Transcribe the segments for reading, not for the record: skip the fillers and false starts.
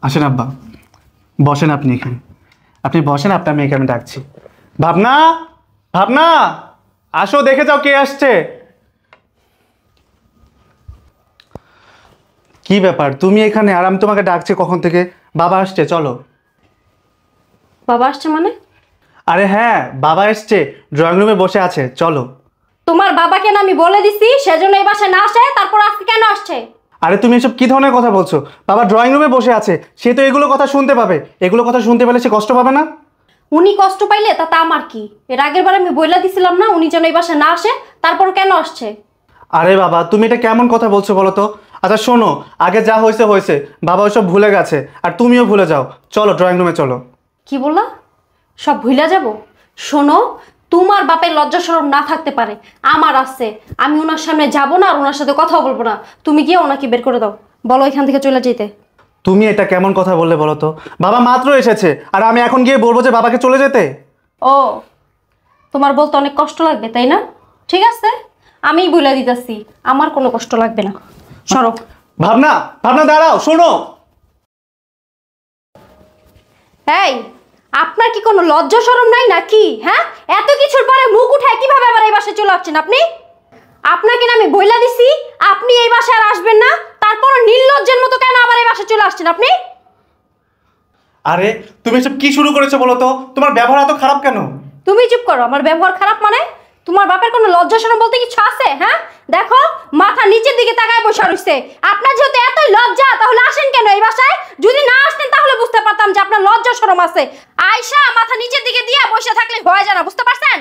আসেন আব্বা, বসেন আপনি এখানে। আপনি বসেন, আপনার মেয়েকে আমি ডাকছি। ভাবনা, ভাবনা, আসো দেখে যাও কে আসছে। কি ব্যাপার তুমি এখানে, আর আমি তোমাকে ডাকছি কখন থেকে। বাবা আসছে, চলো। বাবা আসছে মানে? আরে হ্যাঁ, বাবা এসছে, ড্রয়িং রুমে বসে আছে, চলো। তোমার বাবাকে না আমি বলে দিছি সেজন্য এই বাসায় না আসে, তারপর আজকে কেন আসছে? আরে তুমি এসব কি ধরনের কথা বলছো? বাবা ড্রয়িং রুমে বসে আছে, সে তো এগুলো কথা শুনতে পাবে। এগুলো কথা শুনতে পেলে সে কষ্ট পাবে না? উনি কষ্ট পাইলে তাতে আমার কি? এর আগের বার আমি বইলা দিছিলাম না উনি যেন এই বাসায় না আসে, তারপর কেন আসছে? আরে বাবা তুমি এটা কেমন কথা বলছো বলো তো। আচ্ছা শোনো, আগে যা হয়েছে হয়েছে, বাবা ওসব ভুলে গেছে, আর তুমিও ভুলে যাও। চলো ড্রয়িং রুমে চলো। কি বললা? সব ভুইলা যাব? শোনো, তোমার বাপের লজ্জা শরম না থাকতে পারে, আমার আছে। আমি ওনার সামনে যাব না আর ওনার সাথে কথা বলবো না। তুমি গিয়ে ওনাকে বের করে দাও, বলো এখান থেকে চলে যেতে। তুমি এটা কেমন কথা বললে বলো তো? বাবা মাত্র এসেছে, আর আমি এখন গিয়ে বলবো যে বাবাকে চলে যেতে? ও, তোমার বলতে অনেক কষ্ট লাগবে তাই না? ঠিক আছে, আমিই বলে দিতেছি, আমার কোনো কষ্ট লাগবে না। সরো। ভাবনা, ভাবনা দাঁড়াও, শোনো। এই, আপনার কি কোনো লজ্জা শরম নাই নাকি? হ্যাঁ, এত কিছুর পরে মুখ উঠায় কিভাবে আবার এই বাসায় চলে আসছেন আপনি? আপনাকে না আমি বইলা দিছি আপনি এই বাসায় আর আসবেন না, তারপর নির্লজ্জের মতো কেন আবার এই বাসায় চলে আসছেন আপনি? আরে তুমি এসব কি শুরু করেছো বলো তো? তোমার ব্যবহার এত খারাপ কেন? তুমি চুপ করো। আমার ব্যবহার খারাপ মানে? তোমার বাপের কোনো লজ্জা শরম বলতে কিছু আছে? হ্যাঁ, দেখো মাথা নিচের দিকে তাকায় বসে রইছে। আপনার যেহেতু এত লজ্জা, তাহলে আসেন কেন এই বাসায়? যদি না আসতেন তাহলে বুঝতে পারতাম যে আপনার লজ্জা শরম আছে। আয়শা মাথা নিচের দিকে দিয়ে বসে থাকলে হয়ে যায় না, বুঝতে পারছেন?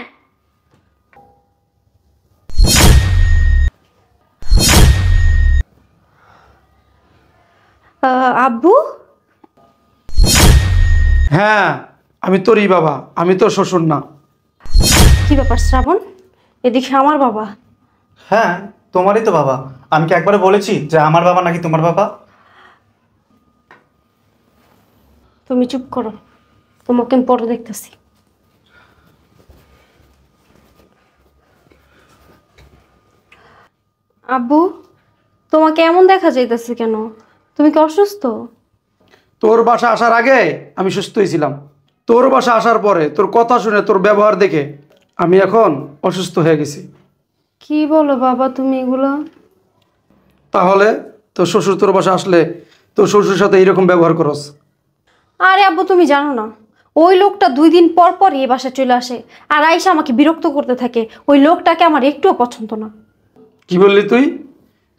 আব্বু? হ্যাঁ, আমি তোরই বাবা, আমি তোর শ্বশুর না। কি ব্যাপার শ্রাবণ, এদিকে আমার বাবা? হ্যাঁ, তোমারই তো বাবা। আমি কি একবারে বলেছি যে আমার বাবা নাকি তোমার বাবা? তুমি চুপ করো, তোমাকে আমি পরে দেখতেছি। আব্বু, তোমাকে এমন দেখা যাইতেছে কেন? তুমি কি অসুস্থ? তোর বাসা আসার আগে আমি সুস্থই ছিলাম। তোর বাসা আসার পরে তোর কথা শুনে, তোর ব্যবহার দেখে আমি এখন অসুস্থ হয়ে গেছি। কি বলো বাবা তুমি এগুলো? তাহলে তোর শ্বশুর তোর বাসা আসলে তোর শ্বশুরের সাথে এইরকম ব্যবহার করস? আরে আব্বু, তুমি জানো না ওই লোকটা 2 দিন পর পর এই বাসায় চলে আসে আর আইসা আমাকে বিরক্ত করতে থাকে। ওই লোকটাকে আমার একটুও পছন্দ না। কি বললি তুই?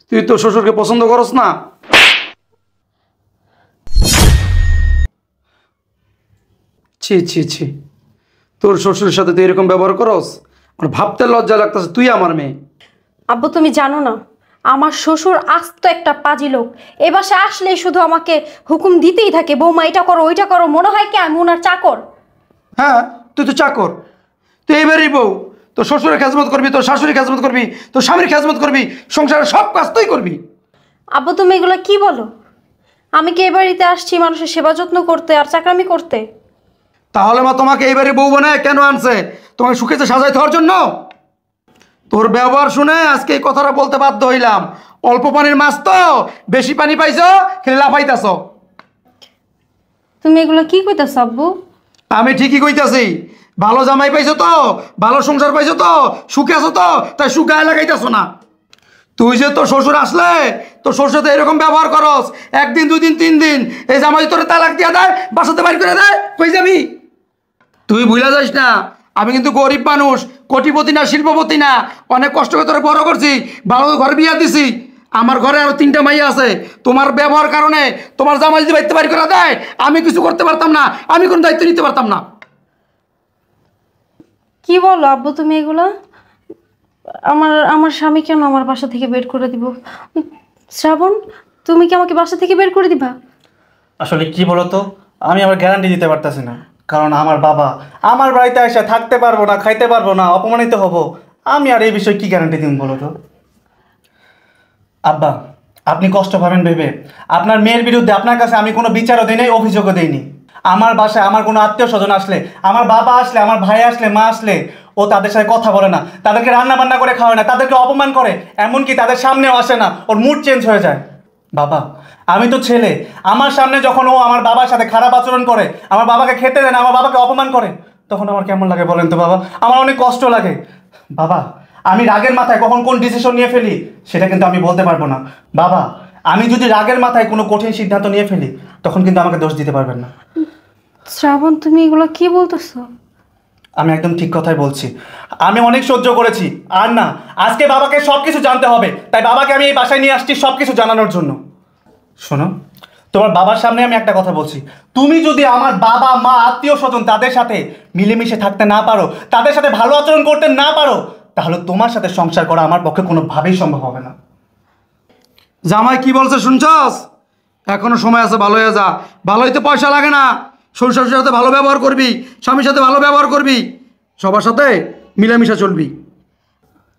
তুই তোর শ্বশুরকে পছন্দ করস না? ছি ছি ছি, তোর শ্বশুরের সাথে তুই এরকম ব্যবহার করস? আমার ভাবতে লজ্জা লাগতেছে, তুই আমার মেয়ে। আব্বু তুমি জানো না, আমার শ্বশুর আস্ত একটা পাজি লোক। এ বাসায় আসলেই শুধু আমাকে হুকুম দিতেই থাকে, বৌমা এটা করো ওইটা করো। মনে হয় কি আমি ওনার চাকর? হ্যাঁ, তুই তো চাকর। তুই এইবারই বউ, তোর শ্বশুরের খেজমত করবি, তোর শাশুড়ির খেজমত করবি, তোর স্বামীর খেজমত করবি, সংসারের সব কাজ তুই করবি। আব্বু তুমি এগুলো কি বলো? আমি কি এ বাড়িতে আসছি মানুষের সেবা যত্ন করতে আর চাকরামি করতে? তাহলে মা তোমাকে এইবারে বউ বানায় কেন আনছে? তোমাকে সুখেতে সাজাই দেওয়ার জন্য? তোর ব্যবহার শুনে আজকে এই কথাটা বলতে বাধ্য হইলাম। অল্প পানির মাছ তো, বেশি পানি পাইছো, খেলে লাফাইতাছ। তুমি এগুলো কি কইতাছ আব্বু? আমি ঠিকই কইতাছি। ভালো জামাই পাইছো তো, ভালো সংসার পাইছো তো, সুখে আছো তো, তাই সুখ গায়ে লাগাইতেছো না। তুই যে তোর শ্বশুর আসলে তোর শ্বশুর সাথে এরকম ব্যবহার করস, 1 দিন 2 দিন 3 দিন এই জামাই তোরে তালাক দিয়ে দেয়, বাসাতে বাড়ি করে দেয়, কই যাবি? তুই ভুলা যাস না, আমি কিন্তু গরিব মানুষ, কোটিপতি না, শিল্পপতি না। অনেক কষ্ট করে তোরে বড় করছি, ভালো ঘরে বিয়া দিছি। আমার ঘরে আরো 3টা মাইয়া আছে। তোমার ব্যবহার কারণে তোমার জামাই যদি বাড়িতে বাড়ি করে দেয়, আমি কিছু করতে পারতাম না, আমি কোনো দায়িত্ব নিতে পারতাম না। কি বলো আব্বু তুমি এগুলা? আমার আমার স্বামী কেন আমার বাসা থেকে বের করে দিব? শ্রাবণ, তুমি কি আমাকে বাসা থেকে বের করে দিবা? আসলে কি বলতো, আমি আবার গ্যারান্টি দিতে পারতেছি না, কারণ আমার বাবা আমার বাড়িতে এসে থাকতে পারবো না, খাইতে পারবো না, অপমানিত হব। আমি আর এই বিষয়ে কি গ্যারান্টি দিব বলো তো? আব্বা, আপনি কষ্ট পাবেন ভেবে আপনার মেয়ের বিরুদ্ধে আপনার কাছে আমি কোনো বিচারও দিই নাই, অভিযোগও দিইনি। আমার বাসায় আমার কোনো আত্মীয় স্বজন আসলে, আমার বাবা আসলে, আমার ভাই আসলে, মা আসলে, ও তাদের সাথে কথা বলে না, তাদেরকে রান্না বান্না করে খাওয়ায় না, তাদেরকে অপমান করে, এমনকি তাদের সামনেও আসে না, ওর মুড চেঞ্জ হয়ে যায়। বাবা, আমি তো ছেলে, আমার সামনে যখন ও আমার বাবার সাথে খারাপ আচরণ করে, আমার বাবাকে খেতে দেয় না, আমার বাবাকে অপমান করে, তখন আমার কেমন লাগে বলেন তো বাবা? আমার অনেক কষ্ট লাগে বাবা। আমি রাগের মাথায় কখন কোন ডিসিশন নিয়ে ফেলি সেটা কিন্তু আমি বলতে পারবো না বাবা। আমি যদি রাগের মাথায় কোনো কঠিন সিদ্ধান্ত নিয়ে ফেলি তখন কিন্তু আমাকে দোষ দিতে পারবেন না। শ্রাবণ, তুমি এগুলো কি বলতেছো? আমি একদম ঠিক কথাই বলছি। আমি অনেক সহ্য করেছি, আর না, আজকে বাবাকে সব কিছু জানতে হবে। তাই বাবাকে আমি এই বাসায় নিয়ে আসছি সব কিছু জানানোর জন্য। শোনো, তোমার বাবার সামনে আমি একটা কথা বলছি, তুমি যদি আমার বাবা মা আত্মীয় স্বজন তাদের সাথে মিলেমিশে থাকতে না পারো, তাদের সাথে ভালো আচরণ করতে না পারো, তাহলে তোমার সাথে সংসার করা আমার পক্ষে কোনোভাবেই সম্ভব হবে না। জামাই কি বলছে শুনছস? এখনো সময় আছে, ভালো হয়ে যা। ভালো হইতে পয়সা লাগে না। শ্বশুর শাশুড়ির সাথে ভালো ব্যবহার করবি, স্বামীর সাথে ভালো ব্যবহার করবি, সবার সাথে মিলেমিশে চলবি।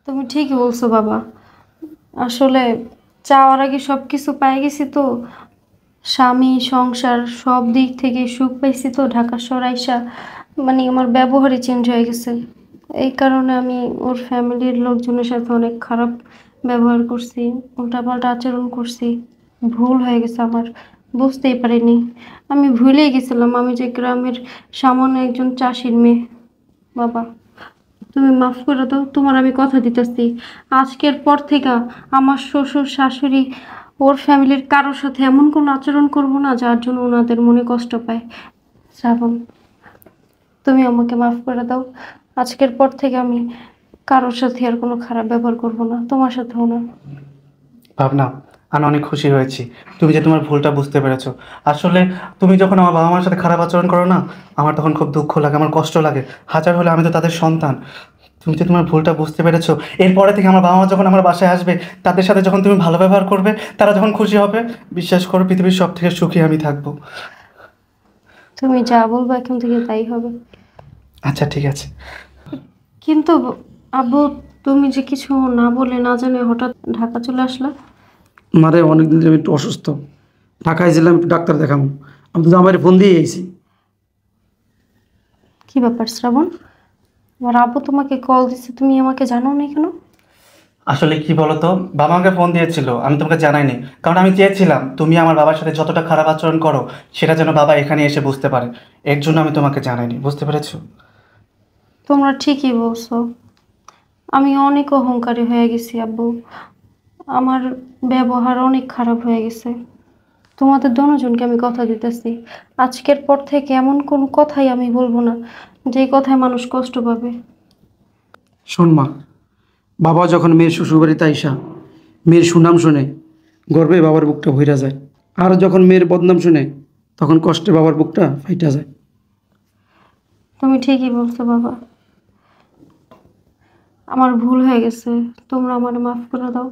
তুমি ঠিকই বলছো বাবা। আসলে চাওয়ার আগে সব কিছু পেয়ে গেছি তো, স্বামী সংসার সব দিক থেকে সুখ পাইছি তো। ঢাকা শহর আইসা মানে আমার ব্যবহারই চেঞ্জ হয়ে গেছে। এই কারণে আমি ওর ফ্যামিলির লোকজনের সাথে অনেক খারাপ ব্যবহার করছি, উল্টাপাল্টা আচরণ করছি। ভুল হয়ে গেছে আমার, বুঝতেই পারিনি। আমি ভুলেই গেছিলাম আমি যে গ্রামের সামান্য একজন চাষির মেয়ে। বাবা, তুমি মাফ করে দাও। তোমার আমি কথা দিতেছি, আজকের পর থেকে আমার শ্বশুর শাশুড়ি ওর ফ্যামিলির কারোর সাথে এমন কোনো আচরণ করব না যার জন্য ওনাদের মনে কষ্ট পায়। শ্রাবণ, তুমি আমাকে মাফ করে দাও। আজকের পর থেকে আমি কারোর সাথে আর কোনো খারাপ ব্যবহার করব না, তোমার সাথেও না। ভাবনা, আমি অনেক খুশি হয়েছি তুমি যে তোমার ভুলটা বুঝতে পেরেছো। আসলে তুমি যখন আমার বাবা মার সাথে খারাপ আচরণ করো না, আমার তখন খুব দুঃখ লাগে, আমার কষ্ট লাগে। হাজার হলে আমি তো তাদের সন্তান। তুমি যে তোমার ভুলটা বুঝতে পেরেছো, এরপরে থেকে আমার বাবা মা যখন আমার বাসায় আসবে, তাদের সাথে যখন তুমি ভালো ব্যবহার করবে, তারা যখন খুশি হবে, বিশ্বাস করো পৃথিবীর সব থেকে সুখী আমি থাকবো। তুমি যা বলবো এখন থেকে তাই হবে। আচ্ছা ঠিক আছে। কিন্তু আব্বু, তুমি যে কিছু না বলে না জানে হঠাৎ ঢাকা চলে আসলা। মারে অনেকদিন ধরে আমি একটু অসুস্থ, ঢাকায় ছিলাম, একটু ডাক্তার দেখাবো। আমি তো জামাইয়ের ফোন দিয়ে এসেছি। কি ব্যাপার শ্রাবণ, আমার আব্বু তোমাকে কল দিচ্ছে, তুমি আমাকে জানাও না কেন? আসলে কি বলতো, বাবা আমাকে ফোন দিয়েছিল, আমি তোমাকে জানাইনি, কারণ আমি চেয়েছিলাম তুমি আমার বাবার সাথে যতটা খারাপ আচরণ করো সেটা যেন বাবা এখানে এসে বুঝতে পারে। এর জন্য আমি তোমাকে জানাইনি, বুঝতে পেরেছো? তোমরা ঠিকই বলছো, আমি অনেক অহংকারী হয়ে গেছি আব্বু। আমার ব্যবহার অনেক খারাপ হয়ে গেছে। তোমাদের দুজনকে আমি কথা দিতেছি, আজকের পর থেকে এমন কোনো কথাই আমি বলবো না যেই কথায় মানুষ কষ্ট পাবে। শোন মা, বাবা যখন মেয়ের শ্বশুরবাড়িতে আইসা মেয়ের সুনাম শুনে গর্বে বাবার বুকটা ভইরা যায়, আর যখন মেয়ের বদনাম শুনে তখন কষ্টে বাবার বুকটা ফাইটা যায়। তুমি ঠিকই বলছো বাবা, আমার ভুল হয়ে গেছে, তোমরা আমার মাফ করে দাও।